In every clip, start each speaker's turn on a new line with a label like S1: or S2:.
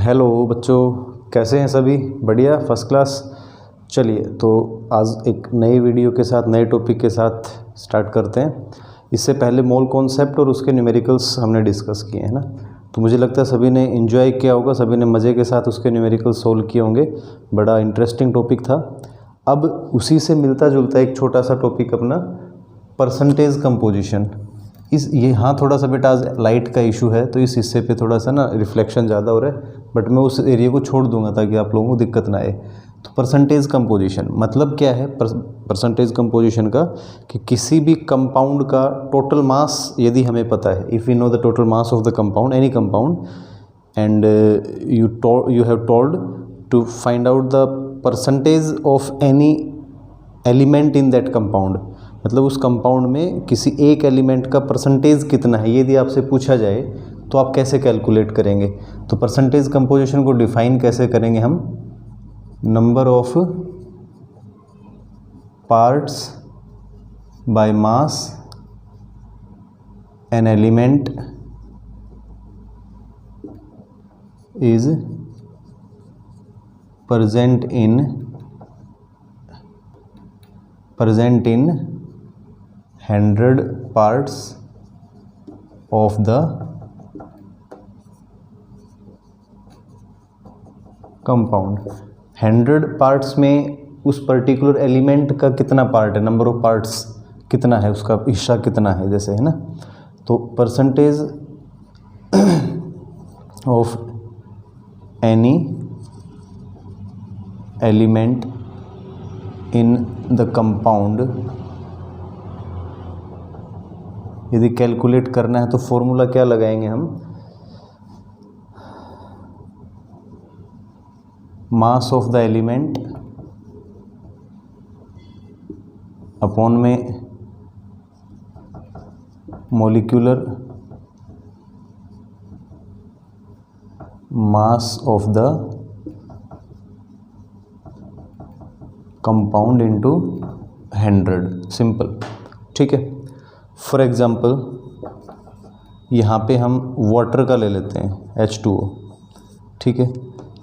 S1: Hello बच्चों, कैसे हैं सभी? बढ़िया, फर्स्ट क्लास। चलिए तो आज एक नई वीडियो के साथ, नए टॉपिक के साथ स्टार्ट करते हैं। इससे पहले मोल कॉन्सेप्ट और उसके न्यूमेरिकल्स हमने डिस्कस किए हैं ना, तो मुझे लगता है सभी ने एंजॉय किया होगा, सभी ने मज़े के साथ उसके न्यूमेरिकल्स सोल्व किए होंगे। बड़ा इंटरेस्टिंग टॉपिक था। अब उसी से मिलता जुलता एक छोटा सा टॉपिक अपना परसेंटेज कंपोजिशन। ये हाँ, थोड़ा सा बेटा आज लाइट का इशू है तो इस हिस्से पे थोड़ा सा ना रिफ्लेक्शन ज़्यादा हो रहा है, बट मैं उस एरिया को छोड़ दूंगा ताकि आप लोगों को दिक्कत ना आए। तो परसेंटेज कंपोजिशन मतलब क्या है? परसेंटेज कंपोजिशन का कि किसी भी कंपाउंड का टोटल मास यदि हमें पता है, if we know the total mass of the compound, any compound, and you have told to find out the percentage of any element in that compound, मतलब उस कंपाउंड में किसी एक एलिमेंट का परसेंटेज कितना है, यदि आपसे पूछा जाए तो आप कैसे कैलकुलेट करेंगे? तो परसेंटेज कंपोजिशन को डिफाइन कैसे करेंगे हम? Number of parts by mass an element is present in 100 parts of the compound. 100 parts में उस पर्टिकुलर एलिमेंट का कितना पार्ट है, नंबर ऑफ पार्ट्स कितना है, उसका हिस्सा कितना है, जैसे है ना। तो percentage of any element in the compound यदि कैलकुलेट करना है तो फॉर्मूला क्या लगाएंगे हम? Mass of the element upon में molecular mass of the compound into 100। Simple, ठीक है। फॉर एग्जांपल यहाँ पे हम वाटर का ले लेते हैं H2O, ठीक है।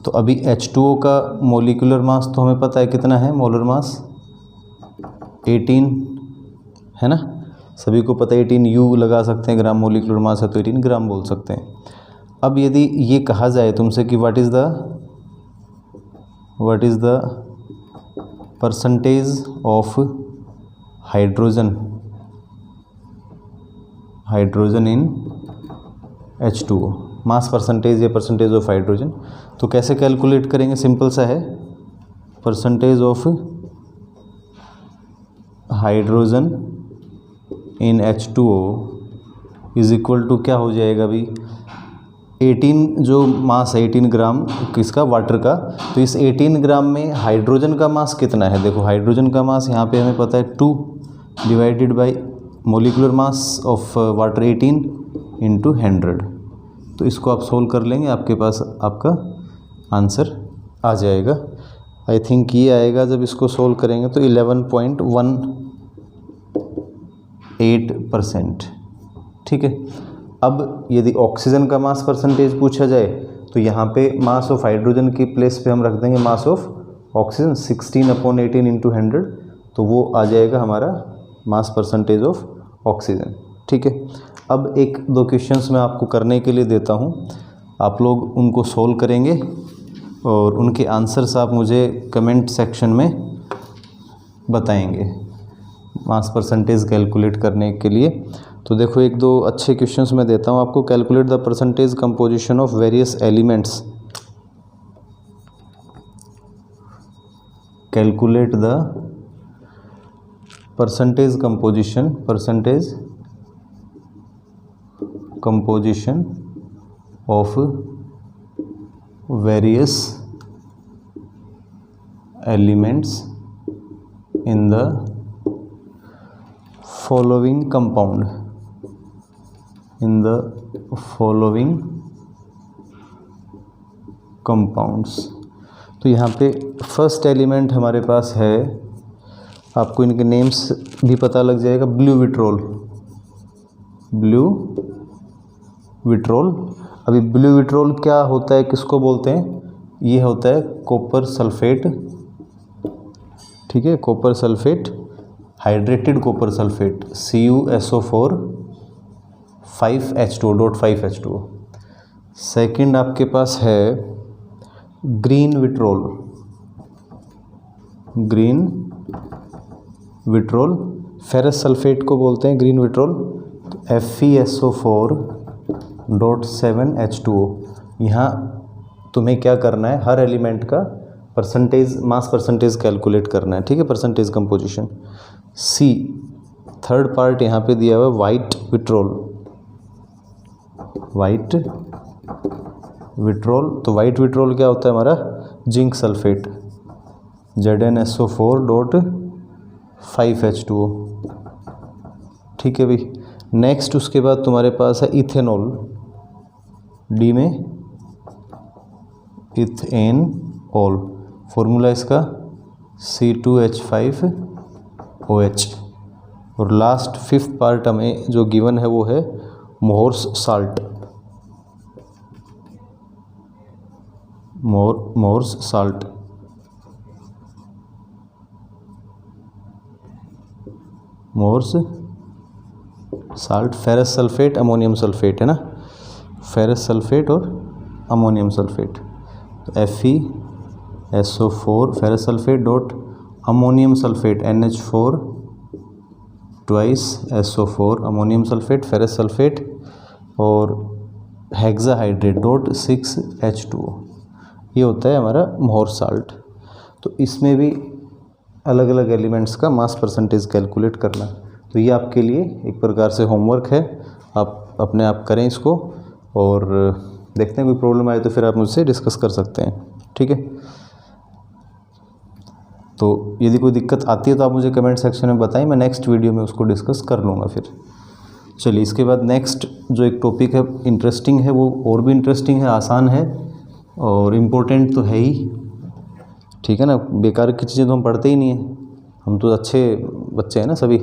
S1: तो अभी H2O का मोलिकुलर मास तो हमें पता है कितना है, मोलर मास 18 है ना, सभी को पता है। 18 U लगा सकते हैं, ग्राम मोलिकुलर मास है तो 18 ग्राम बोल सकते हैं। अब यदि ये कहा जाए तुमसे कि what is the percentage of hydrogen in H2O, mass percentage या परसेंटेज ऑफ हाइड्रोजन, तो कैसे कैलकुलेट करेंगे? सिंपल सा है, percentage of hydrogen in H2O is equal to क्या हो जाएगा अभी? 18 जो मास है, 18 ग्राम किसका? वाटर का। तो इस 18 ग्राम में हाइड्रोजन का मास कितना है? देखो हाइड्रोजन का मास यहाँ पे हमें पता है 2 divided by molecular mass of water 18 into 100। तो इसको आप सोल्व कर लेंगे, आपके पास आपका आंसर आ जाएगा। आई थिंक ये आएगा, जब इसको सोल्व करेंगे तो 11.18%, ठीक है। अब यदि ऑक्सीजन का मास परसेंटेज पूछा जाए तो यहाँ पे मास ऑफ हाइड्रोजन की प्लेस पे हम रख देंगे मास ऑफ ऑक्सीजन 16/18 इंटू 100, तो वो आ जाएगा हमारा मास परसेंटेज ऑफ ऑक्सीजन, ठीक है। अब एक दो क्वेश्चंस मैं आपको करने के लिए देता हूँ, आप लोग उनको सोल्व करेंगे और उनके आंसर्स आप मुझे कमेंट सेक्शन में बताएंगे मास परसेंटेज कैलकुलेट करने के लिए। तो देखो एक दो अच्छे क्वेश्चंस मैं देता हूँ आपको। Calculate the percentage composition of various elements, calculate the percentage composition of various elements in the following compound, compounds. तो यहाँ पे फर्स्ट एलिमेंट हमारे पास है, आपको इनके नेम्स भी पता लग जाएगा। ब्लू विट्रोल, अभी ब्लू विट्रोल क्या होता है, किसको बोलते हैं? ये होता है कॉपर सल्फेट, ठीक है, copper sulphate, hydrated copper sulphate CuSO4 5H2O. Second आपके पास है ग्रीन विट्रोल, फेरस सल्फेट को बोलते हैं ग्रीन विट्रोल, FeSO4.7H2O। यहाँ तुम्हें क्या करना है, हर एलिमेंट का परसेंटेज, मास परसेंटेज कैलकुलेट करना है, ठीक है, परसेंटेज कंपोजिशन। सी थर्ड पार्ट यहाँ पे दिया हुआ है वाइट विट्रोल। तो वाइट विट्रोल क्या होता है हमारा? जिंक सल्फेट, ZnSO4.5H2O, ठीक है भाई। नेक्स्ट उसके बाद तुम्हारे पास है इथेनॉल, डी में इथेनॉल, फॉर्मूला इसका C2H5OH। और लास्ट फिफ्थ पार्ट हमें जो गिवन है वो है Mohr's salt, Mohr's salt, ferrous sulphate, ammonium sulphate है ना, फेरस सल्फेट और अमोनियम सल्फेट। तो FeSO4 ferrous sulphate dot ammonium sulphate NH4 twice SO4 ammonium sulphate ferrous sulphate और हेक्साहाइड्रेट डॉट 6H2O, ये होता है हमारा मोहर्स साल्ट। तो इसमें भी अलग अलग एलिमेंट्स का मास परसेंटेज कैलकुलेट करना, तो ये आपके लिए एक प्रकार से होमवर्क है, आप अपने आप करें इसको और देखते हैं कोई प्रॉब्लम आए तो फिर आप मुझसे डिस्कस कर सकते हैं, ठीक है। तो यदि कोई दिक्कत आती है तो आप मुझे कमेंट सेक्शन में बताएं, मैं नेक्स्ट वीडियो में उसको डिस्कस कर लूँगा फिर। चलिए इसके बाद नेक्स्ट जो एक टॉपिक है इंटरेस्टिंग है, वो और भी इंटरेस्टिंग है, आसान है और इम्पोर्टेंट तो है ही, ठीक है ना। बेकार की चीज़ें तो हम पढ़ते ही नहीं हैं, हम तो अच्छे बच्चे हैं ना सभी।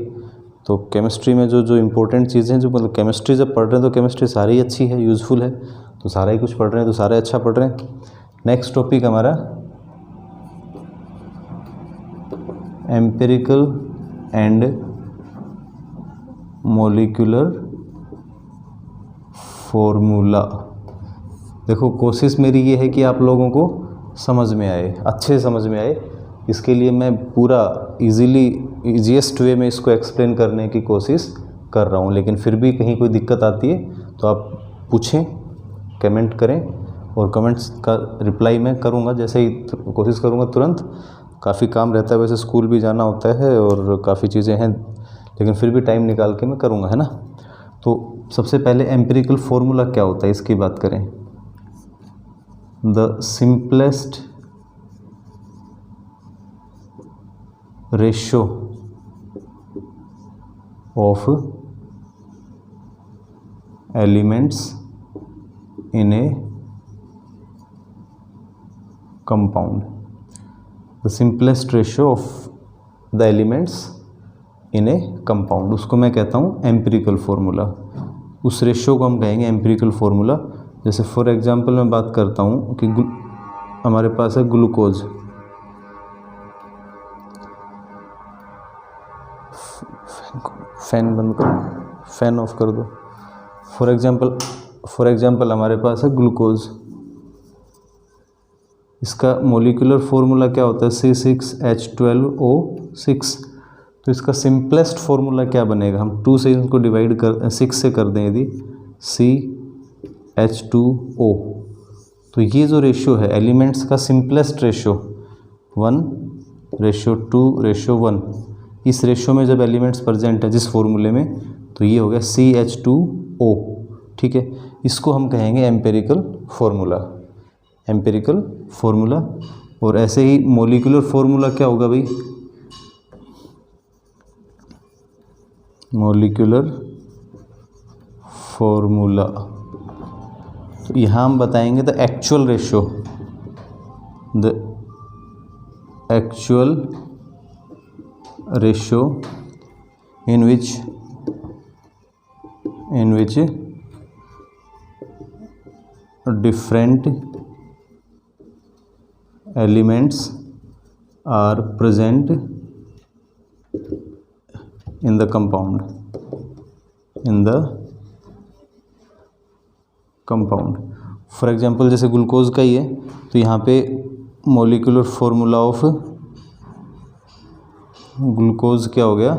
S1: तो केमिस्ट्री में जो इम्पोर्टेंट चीज़ें हैं, जो मतलब केमिस्ट्री जब पढ़ रहे हैं तो केमिस्ट्री सारी ही अच्छी है, यूज़फुल है, तो सारा ही कुछ पढ़ रहे हैं तो सारे अच्छा पढ़ रहे हैं। नेक्स्ट टॉपिक हमारा एम्पिरिकल एंड मॉलिक्यूलर फॉर्मूला। देखो कोशिश मेरी ये है कि आप लोगों को समझ में आए, अच्छे से समझ में आए, इसके लिए मैं पूरा ईजीएस्ट वे में इसको एक्सप्लेन करने की कोशिश कर रहा हूँ। लेकिन फिर भी कहीं कोई दिक्कत आती है तो आप पूछें, कमेंट करें और कमेंट्स का रिप्लाई मैं करूँगा, जैसे ही कोशिश करूँगा तुरंत। काफ़ी काम रहता है, वैसे स्कूल भी जाना होता है और काफ़ी चीज़ें हैं, लेकिन फिर भी टाइम निकाल के मैं करूँगा, है ना। तो सबसे पहले एम्पिरिकल फार्मूला क्या होता है इसकी बात करें। The simplest ratio of elements in A compound, the simplest ratio of the elements in A compound, उसको मैं कहता हूँ एम्पिरिकल फार्मूला। उस रेशियो को हम कहेंगे एम्पिरिकल फार्मूला। जैसे फॉर एग्जांपल मैं बात करता हूँ कि हमारे पास है ग्लूकोज, फैन बंद करो, फैन ऑफ कर दो। फॉर एग्जांपल हमारे पास है ग्लूकोज, इसका मोलिकुलर फार्मूला क्या होता है C6H12O6। तो इसका सिंपलेस्ट फार्मूला क्या बनेगा, हम 2 से इसको डिवाइड कर 6 से कर दें यदि CH2O, तो ये जो रेशियो है एलिमेंट्स का सिंपलेस्ट रेशियो 1:2:1, इस रेशियो में जब एलिमेंट्स प्रेजेंट है जिस फॉर्मूले में, तो ये हो गया CH2O, ठीक है। इसको हम कहेंगे एम्पिरिकल फार्मूला। और ऐसे ही मोलिकुलर फार्मूला क्या होगा भाई, मोलिकुलर फार्मूला, तो यहाँ हम बताएंगे the actual ratio in which different elements are present in the compound, for example जैसे ग्लूकोज का ही है तो यहाँ पे मॉलिक्यूलर फॉर्मूला ऑफ ग्लूकोज क्या हो गया,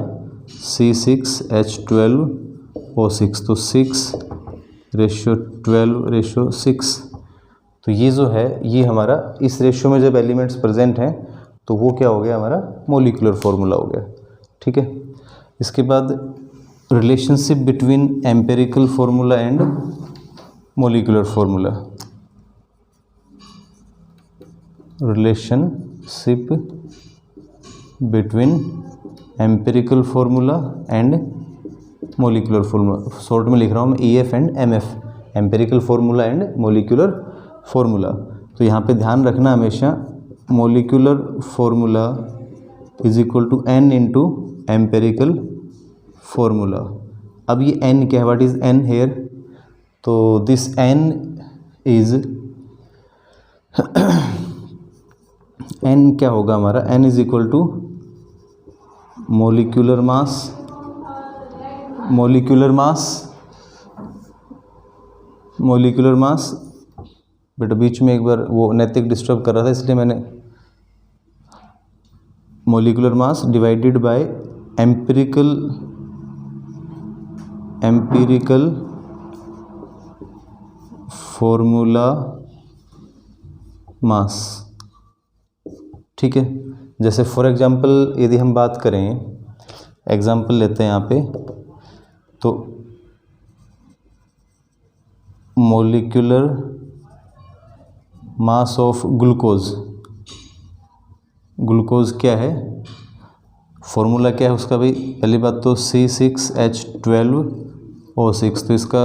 S1: C6H12O6, तो 6:12:6। तो ये जो है ये हमारा इस रेशियो में जब एलिमेंट्स प्रेजेंट हैं तो वो क्या हो गया, हमारा मॉलिक्यूलर फॉर्मूला हो गया। ठीक है, इसके बाद relationship between empirical formula and molecular formula, relationship between empirical formula and molecular formula, short में लिख रहा हूँ मैं EF and MF, empirical formula and molecular formula. तो यहाँ पे ध्यान रखना हमेशा molecular formula is equal to N into empirical formula. अब ये N क्या है, व्हाट इज N हेयर, तो दिस N इज N क्या होगा हमारा, N is equal to molecular मास। बेटा बीच में एक बार वो नैतिक डिस्टर्ब कर रहा था इसलिए मैंने molecular mass divided by empirical formula mass. ठीक है, जैसे फॉर एग्जांपल यदि हम बात करें, एग्जांपल लेते हैं यहाँ पे, तो मोलिकुलर मास ऑफ ग्लूकोज क्या है, फॉर्मूला क्या है उसका भाई, पहली बात तो C6H12O6, तो इसका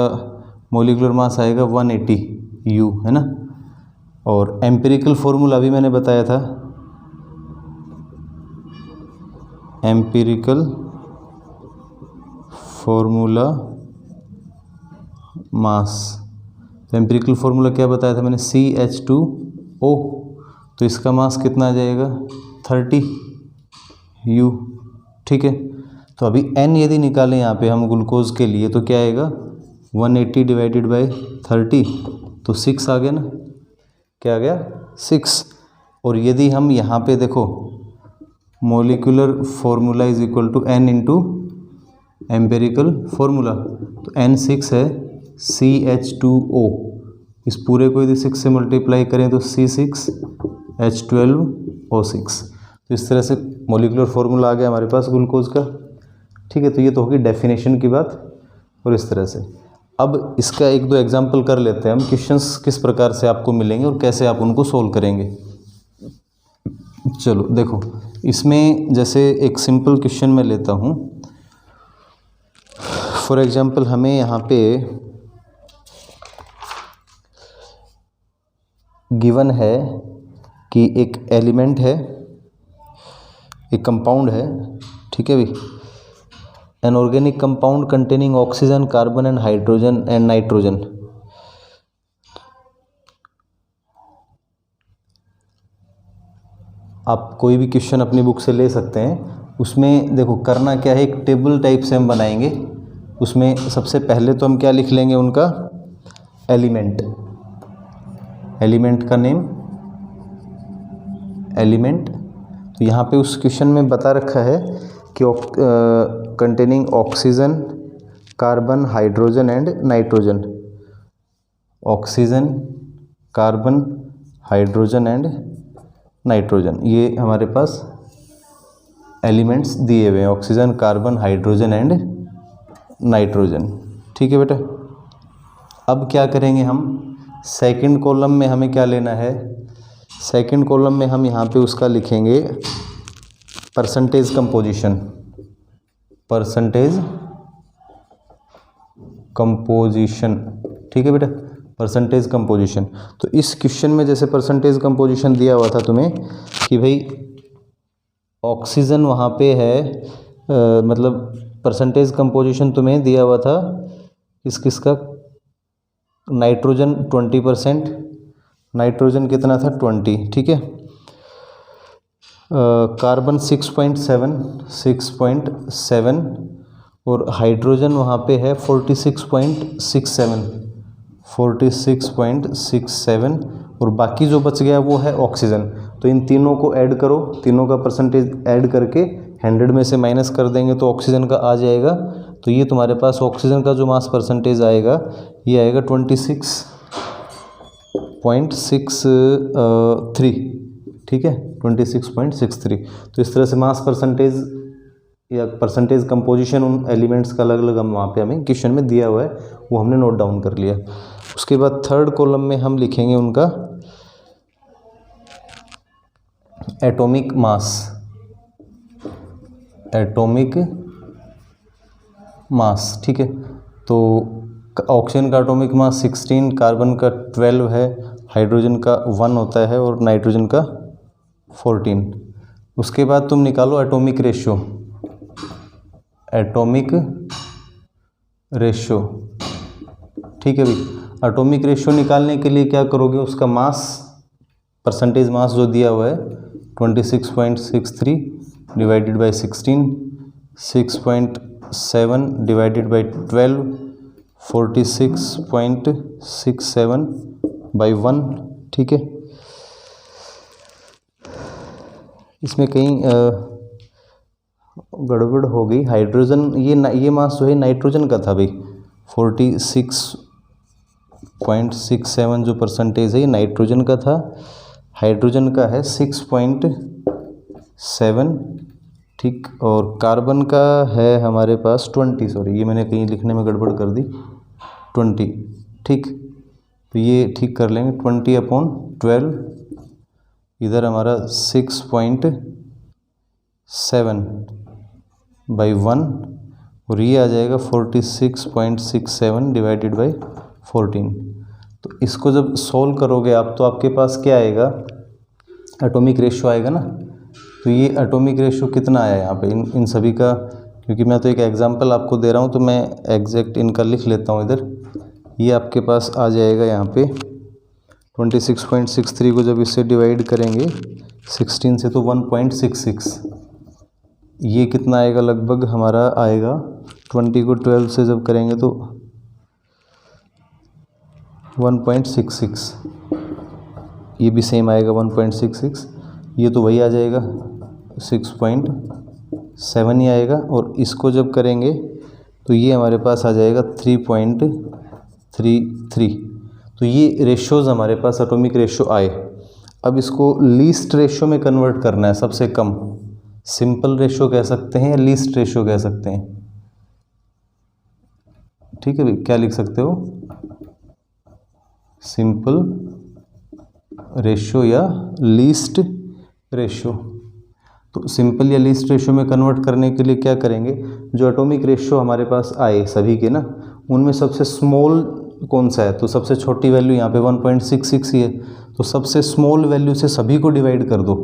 S1: मोलिकुलर मास आएगा 180 U, है ना। और एम्पिरिकल फॉर्मूला भी मैंने बताया था, एम्पिरिकल फॉर्मूला मास, तो एम्पिरिकल फॉर्मूला क्या बताया था मैंने, CH2O, तो इसका मास कितना आ जाएगा 30 U। ठीक है, तो अभी N यदि निकालें यहाँ पे हम ग्लूकोज के लिए तो क्या आएगा 180 डिवाइडेड बाई 30, तो 6 आ गया ना, क्या आ गया 6। और यदि हम यहाँ पे देखो molecular formula is equal to N into empirical formula, तो N 6 है, CH2O, इस पूरे को यदि 6 से मल्टीप्लाई करें तो C6H12O6, तो इस तरह से मोलिकुलर फॉर्मूला आ गया हमारे पास ग्लूकोज का। ठीक है, तो ये तो होगी डेफिनेशन की बात। और इस तरह से अब इसका एक दो एग्जांपल कर लेते हैं हम, क्वेश्चंस किस प्रकार से आपको मिलेंगे और कैसे आप उनको सोल्व करेंगे। चलो देखो, इसमें जैसे एक सिंपल क्वेश्चन मैं लेता हूँ, फॉर एग्जांपल हमें यहाँ पे गिवन है कि एक एलिमेंट है, एक कंपाउंड है, ठीक है भाई, an organic compound containing oxygen, carbon and hydrogen and nitrogen. आप कोई भी क्वेश्चन अपनी बुक से ले सकते हैं। उसमें देखो करना क्या है, एक टेबल टाइप से हम बनाएंगे। उसमें सबसे पहले तो हम क्या लिख लेंगे, उनका एलिमेंट, एलिमेंट का नेम, एलिमेंट। तो यहाँ पे उस क्वेश्चन में बता रखा है कि containing oxygen, carbon, hydrogen and nitrogen, oxygen, carbon, hydrogen and nitrogen, ये हमारे पास एलिमेंट्स दिए हुए हैं, oxygen, carbon, hydrogen and nitrogen. ठीक है बेटा, अब क्या करेंगे हम, सेकंड कॉलम में हमें क्या लेना है, सेकंड कॉलम में हम यहाँ पे उसका लिखेंगे परसेंटेज कंपोजिशन, परसेंटेज कंपोजिशन। ठीक है बेटा, परसेंटेज कंपोजिशन। तो इस क्वेश्चन में जैसे परसेंटेज कंपोजिशन दिया हुआ था तुम्हें कि भाई ऑक्सीजन वहाँ पे है, मतलब परसेंटेज कंपोजिशन तुम्हें दिया हुआ था किस किस का, नाइट्रोजन 20%, नाइट्रोजन कितना था 20, ठीक है। कार्बन 6.7 और हाइड्रोजन वहाँ पे है 46.67 और बाकी जो बच गया वो है ऑक्सीजन। तो इन तीनों को ऐड करो, तीनों का परसेंटेज ऐड करके 100 में से माइनस कर देंगे तो ऑक्सीजन का आ जाएगा। तो ये तुम्हारे पास ऑक्सीजन का जो मास परसेंटेज आएगा ये आएगा 26.63, ठीक है, 26.63। तो इस तरह से मास परसेंटेज या परसेंटेज कंपोजिशन उन एलिमेंट्स का अलग अलग हम वहाँ पे हमें क्वेश्चन में दिया हुआ है, वो हमने नोट डाउन कर लिया। उसके बाद थर्ड कॉलम में हम लिखेंगे उनका एटॉमिक मास, एटॉमिक मास, ठीक है। तो ऑक्सीजन का एटॉमिक मास 16, कार्बन का 12 है, हाइड्रोजन का 1 होता है और नाइट्रोजन का 14। उसके बाद तुम निकालो एटॉमिक रेशियो, एटॉमिक रेशियो, ठीक है भाई। एटॉमिक रेशियो निकालने के लिए क्या करोगे, उसका मास परसेंटेज मास जो दिया हुआ है 26.63 divided by 16, 6.7 divided by 12, 46.67 by 1, ठीक है। इसमें कहीं गड़बड़ हो गई, हाइड्रोजन ये मास जो है नाइट्रोजन का था भाई, 46.67 जो परसेंटेज है ये नाइट्रोजन का था, हाइड्रोजन का है 6.7, ठीक। और कार्बन का है हमारे पास 20, सॉरी ये मैंने कहीं लिखने में गड़बड़ कर दी, 20, ठीक। तो ये ठीक कर लेंगे, 20/12, इधर हमारा 6.7 बाई 1 और ये आ जाएगा 46.67 डिवाइडेड बाई 14। तो इसको जब सॉल्व करोगे आप तो आपके पास क्या आएगा, एटॉमिक रेशियो आएगा ना। तो ये एटॉमिक रेशियो कितना आया यहाँ पे इन सभी का, क्योंकि मैं तो एक एग्जांपल आपको दे रहा हूँ तो मैं एग्जैक्ट इनका लिख लेता हूँ इधर। ये आपके पास आ जाएगा यहाँ पे 26.63 को जब इससे डिवाइड करेंगे 16 से तो 1.66, ये कितना आएगा, लगभग हमारा आएगा 20 को 12 से जब करेंगे तो 1.66, ये भी सेम आएगा 1.66, ये तो वही आ जाएगा 6.7 ही आएगा। और इसको जब करेंगे तो ये हमारे पास आ जाएगा 3.33। तो ये रेशियोज़ हमारे पास एटॉमिक रेशियो आए। अब इसको लीस्ट रेशियो में कन्वर्ट करना है, सबसे कम, सिंपल रेशियो कह सकते हैं या लीस्ट रेशियो कह सकते हैं, ठीक है भाई। क्या लिख सकते हो, सिंपल रेशियो या लीस्ट रेशियो। तो सिंपल या लीस्ट रेशियो में कन्वर्ट करने के लिए क्या करेंगे, जो एटॉमिक रेशियो हमारे पास आए सभी के ना, उनमें सबसे स्मॉल कौन सा है, तो सबसे छोटी वैल्यू यहाँ पे 1.66 ही है, तो सबसे स्मॉल वैल्यू से सभी को डिवाइड कर दो,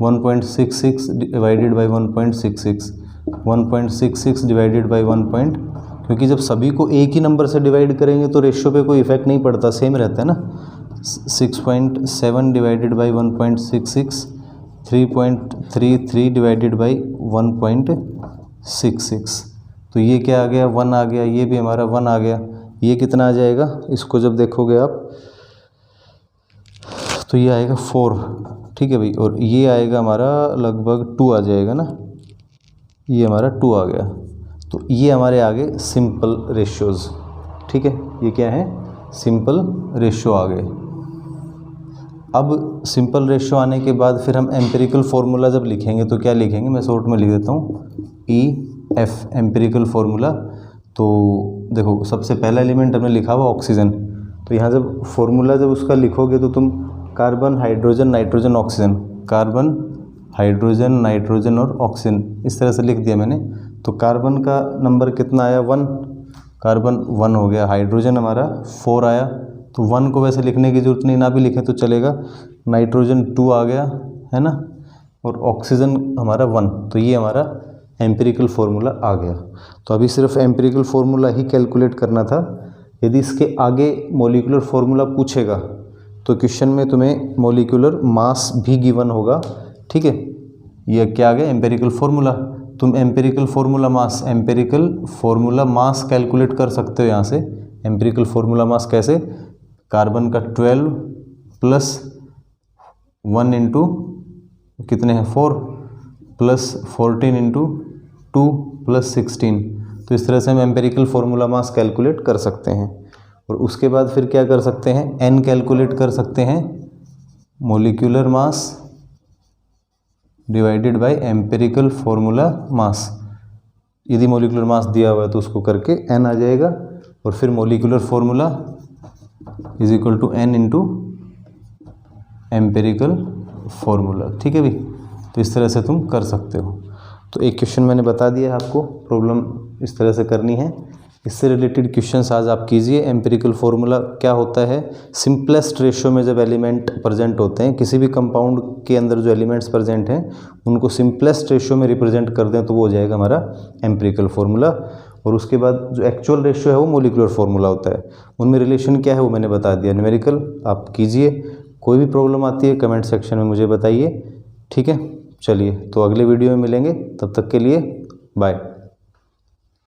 S1: 1.66 डिवाइडेड बाई 1.66, 1.66 डिवाइडेड बाई 1. क्योंकि जब सभी को एक ही नंबर से डिवाइड करेंगे तो रेशियो पे कोई इफेक्ट नहीं पड़ता, सेम रहता है ना। 6.7 डिवाइडेड बाई 1.66, 3.33 डिवाइडेड बाई 1.66, तो ये क्या आ गया, 1 आ गया, ये भी हमारा 1 आ गया। ये कितना आ जाएगा, इसको जब देखोगे आप तो ये आएगा 4, ठीक है भाई। और ये आएगा हमारा लगभग 2 आ जाएगा ना, ये हमारा 2 आ गया। तो ये हमारे आगे सिंपल रेशियोज़, ठीक है, ये क्या है, सिंपल रेशियो आ गए। अब सिंपल रेशियो आने के बाद फिर हम एम्पिरिकल फार्मूला जब लिखेंगे तो क्या लिखेंगे, मैं शॉर्ट में लिख देता हूँ EF, एम्पिरिकल फार्मूला। तो देखो सबसे पहला एलिमेंट हमने लिखा हुआ ऑक्सीजन, तो यहाँ जब फार्मूला जब उसका लिखोगे तो तुम carbon, hydrogen, nitrogen, oxygen, carbon, hydrogen, nitrogen और ऑक्सीजन, इस तरह से लिख दिया मैंने। तो कार्बन का नंबर कितना आया, 1, कार्बन 1 हो गया, हाइड्रोजन हमारा 4 आया, तो 1 को वैसे लिखने की ज़रूरत नहीं, ना भी लिखें तो चलेगा। नाइट्रोजन 2 आ गया है ना, और ऑक्सीजन हमारा 1, तो ये हमारा एम्पिरिकल फार्मूला आ गया। तो अभी सिर्फ एम्पिरिकल फार्मूला ही कैलकुलेट करना था यदि इसके आगे मॉलिक्यूलर फॉर्मूला पूछेगा तो क्वेश्चन में तुम्हें मॉलिक्यूलर मास भी गिवन होगा, ठीक है। ये क्या आ गया, एम्पेरिकल फार्मूला। तुम एम्पेरिकल फार्मूला मास कैलकुलेट कर सकते हो यहाँ से। एम्पेरिकल फार्मूला मास कैसे, कार्बन का 12 प्लस 1 इंटू कितने हैं 4 प्लस 14 इंटू 2 प्लस 16। तो इस तरह से हम एम्पेरिकल फार्मूला मास कैलकुलेट कर सकते हैं। और उसके बाद फिर क्या कर सकते हैं, एन कैलकुलेट कर सकते हैं, molecular mass divided by empirical formula mass. यदि मॉलिक्यूलर मास दिया हुआ है तो उसको करके एन आ जाएगा, और फिर molecular formula is equal to N into empirical formula, ठीक है भी। तो इस तरह से तुम कर सकते हो। तो एक क्वेश्चन मैंने बता दिया है आपको, प्रॉब्लम इस तरह से करनी है। इससे रिलेटेड क्वेश्चंस आज आप कीजिए। एम्पेरिकल फार्मूला क्या होता है, सिंपलेस्ट रेशियो में जब एलिमेंट प्रेजेंट होते हैं, किसी भी कंपाउंड के अंदर जो एलिमेंट्स प्रेजेंट हैं उनको सिंपलेस्ट रेशियो में रिप्रेजेंट कर दें तो वो हो जाएगा हमारा एम्पेरिकल फार्मूला। और उसके बाद जो एक्चुअल रेशियो है वो मॉलिक्यूलर फार्मूला होता है। उनमें रिलेशन क्या है वो मैंने बता दिया। न्यूमेरिकल आप कीजिए, कोई भी प्रॉब्लम आती है कमेंट सेक्शन में मुझे बताइए, ठीक है। चलिए, तो अगले वीडियो में मिलेंगे, तब तक के लिए बाय।